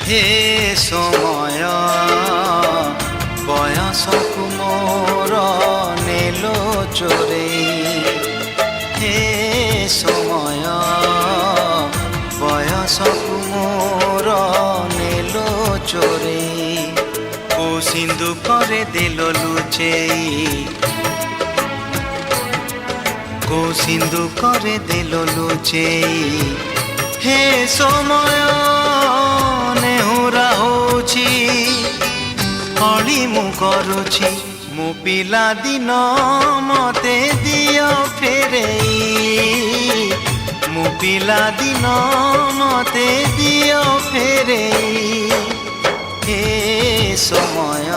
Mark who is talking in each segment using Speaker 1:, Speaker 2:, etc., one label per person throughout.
Speaker 1: हे समय बयसकु मोर नेलो चोरे हे समय बयसकु मोर नेलो चोरे को सिंधु करे देलो लुचेई को सिंधु करे देलो लुचेई हे समय नेहुरा होछि हली मु करुछि मो पिला दिन मते दियो फेरेई मो पिला दिन मते दियो फेरेई हे समय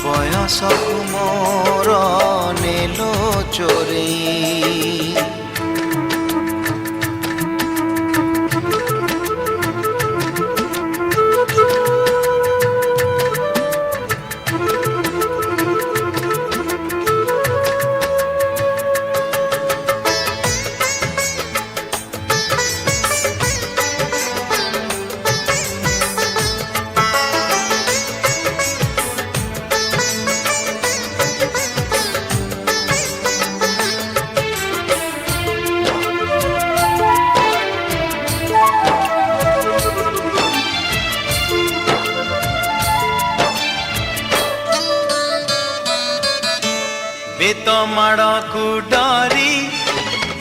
Speaker 1: बयसकु मोर नेलो चोरेई बेत माड़कू डरी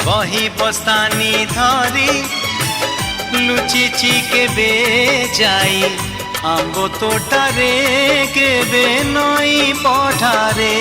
Speaker 1: बही बस्तानी धरी लुचिची केबे जाई आंबो तोटारे केबे नई पठारे